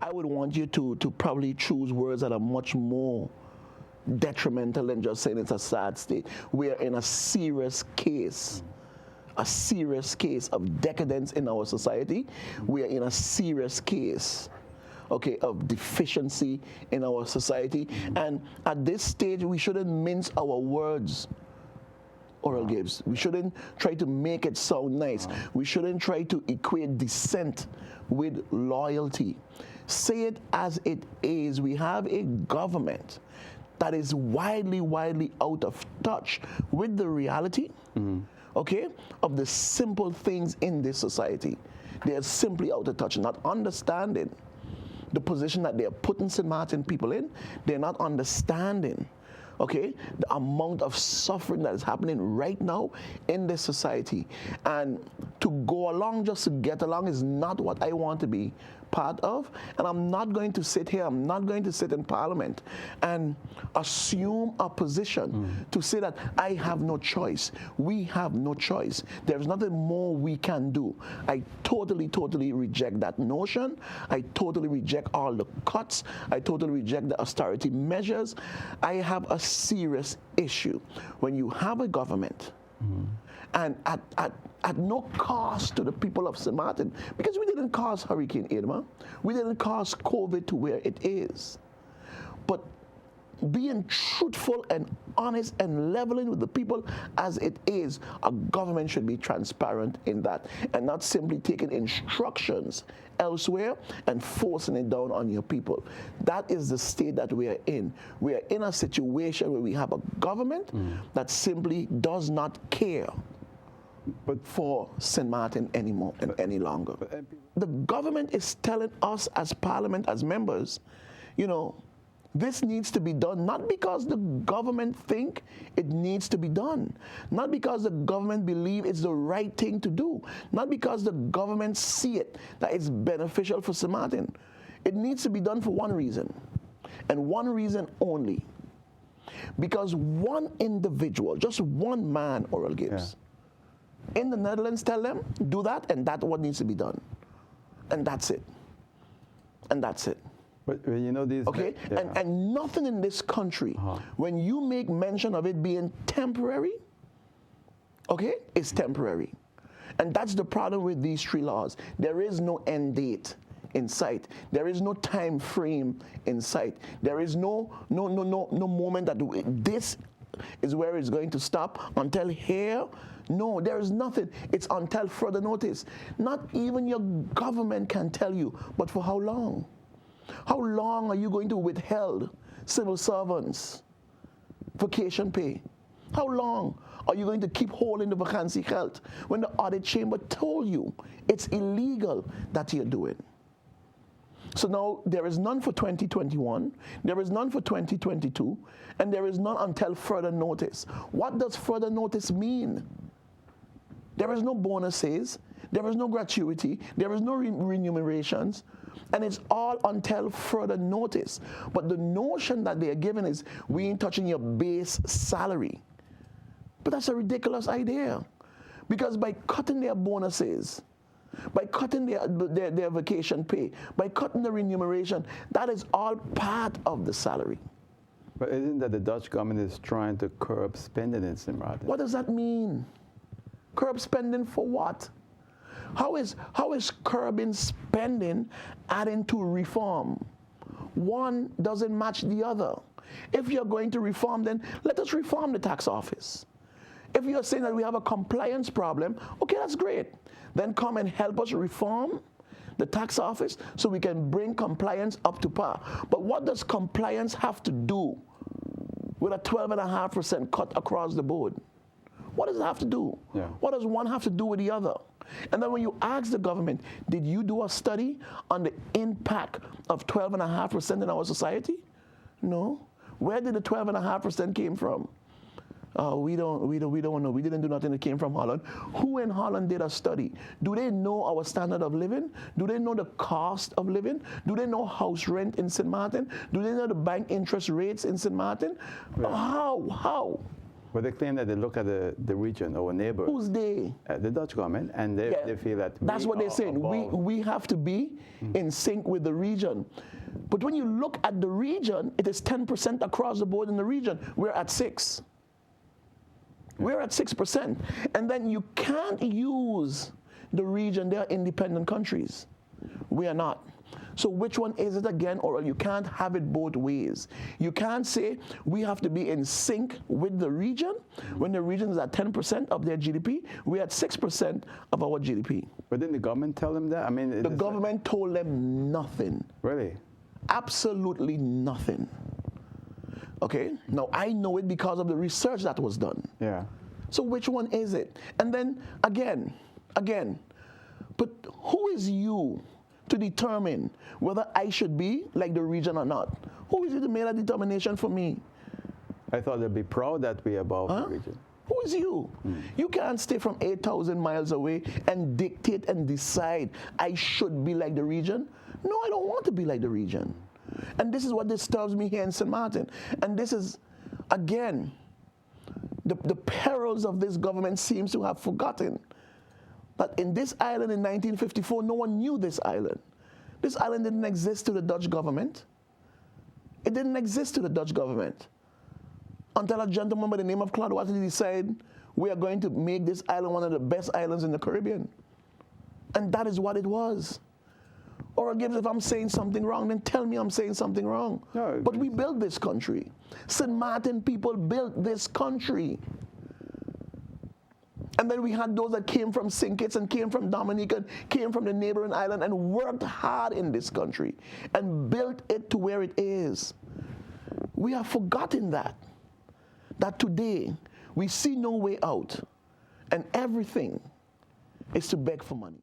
I would want you to probably choose words that are much more detrimental than just saying it's a sad state. We are in a serious case. A serious case of decadence in our society. We are in a serious case, okay, of deficiency in our society. And at this stage, we shouldn't mince our words, Oral Gibbs. We shouldn't try to make it sound nice. We shouldn't try to equate dissent with loyalty. Say it as it is. We have a government that is widely out of touch with the reality, okay, of the simple things in this society. They are simply out of touch, not understanding the position that they are putting St. Maarten people in. They're not understanding, okay, the amount of suffering that is happening right now in this society. And to go along just to get along is not what I want to be part of. And I'm not going to sit here, I'm not going to sit in Parliament and assume a position to say that I have no choice. We have no choice. There's nothing more we can do. I totally reject that notion. I totally reject all the cuts. I totally reject the austerity measures. I have a serious issue when you have a government and at no cost to the people of St. Maarten, because we didn't cause Hurricane Irma, we didn't cause COVID to where it is. But being truthful and honest and leveling with the people as it is, a government should be transparent in that and not simply taking instructions elsewhere and forcing it down on your people. That is the state that we are in. We are in a situation where we have a government that simply does not care for St. Maarten anymore and any longer. The government is telling us as Parliament, as members, you know, this needs to be done, not because the government think it needs to be done, not because the government believe it's the right thing to do, not because the government see it, that it's beneficial for St. Maarten. It needs to be done for one reason, and one reason only. Because one individual, just one man, Oral Gibbs, in the Netherlands tell them, do that, and that's what needs to be done. And that's it. And that's it. But you know these. Okay, and nothing in this country, when you make mention of it being temporary, okay, it's temporary. And that's the problem with these three laws. There is no end date in sight. There is no time frame in sight. There is no moment that this is where it's going to stop until here. No, there is nothing. It's until further notice. Not even your government can tell you, but for how long? How long are you going to withhold civil servants vacation pay? How long are you going to keep holding the vacancy health when the audit chamber told you it's illegal that you're doing? So now there is none for 2021, there is none for 2022, and there is none until further notice. What does further notice mean? There is no bonuses, there is no gratuity, there is no remunerations, and it's all until further notice. But the notion that they are giving is, we ain't touching your base salary. But that's a ridiculous idea. Because by cutting their bonuses, by cutting their vacation pay, by cutting the remuneration, that is all part of the salary. But isn't that the Dutch government is trying to curb spending in St. Maarten? What does that mean? Curb spending for what? How is curbing spending adding to reform? One doesn't match the other. If you're going to reform, then let us reform the tax office. If you're saying that we have a compliance problem, okay, that's great. Then come and help us reform the tax office so we can bring compliance up to par. But what does compliance have to do with a 12.5% cut across the board? What does it have to do? Yeah. What does one have to do with the other? And then when you ask the government, did you do a study on the impact of 12.5% in our society? No. Where did the 12.5% came from? We don't know. We didn't do nothing that came from Holland. Who in Holland did a study? Do they know our standard of living? Do they know the cost of living? Do they know house rent in St. Maarten? Do they know the bank interest rates in St. Maarten? Yeah. How? But they claim that they look at the region, our neighbor, Who's they? the Dutch government, and they feel that That's what they're saying. We have to be in sync with the region. But when you look at the region, it is 10% across the board in the region. We're at 6%. We're at 6%. And then you can't use the region. They are independent countries. We are not. So which one is it again? Or you can't have it both ways. You can't say we have to be in sync with the region when the region is at 10% of their GDP. We're at 6% of our GDP. But didn't the government tell them that? I mean, the government told them nothing. Really? Absolutely nothing. Okay? Now, I know it because of the research that was done. Yeah. So which one is it? And then, again, but who is you to determine whether I should be like the region or not? Who is you to make that determination for me? I thought they'd be proud that we're above the region. Who is you? You can't stay from 8,000 miles away and dictate and decide I should be like the region. No, I don't want to be like the region. And this is what disturbs me here in St. Maarten. And this is, again, the perils of this government seems to have forgotten that in this island in 1954, no one knew this island. This island didn't exist to the Dutch government. It didn't exist to the Dutch government until a gentleman by the name of Claude Wattley decided we are going to make this island one of the best islands in the Caribbean. And that is what it was. Or again, if I'm saying something wrong, then tell me I'm saying something wrong. No, but we built this country. St. Maarten people built this country. And then we had those that came from St. Kitts and came from Dominica and came from the neighboring island and worked hard in this country and built it to where it is. We have forgotten that today we see no way out and everything is to beg for money.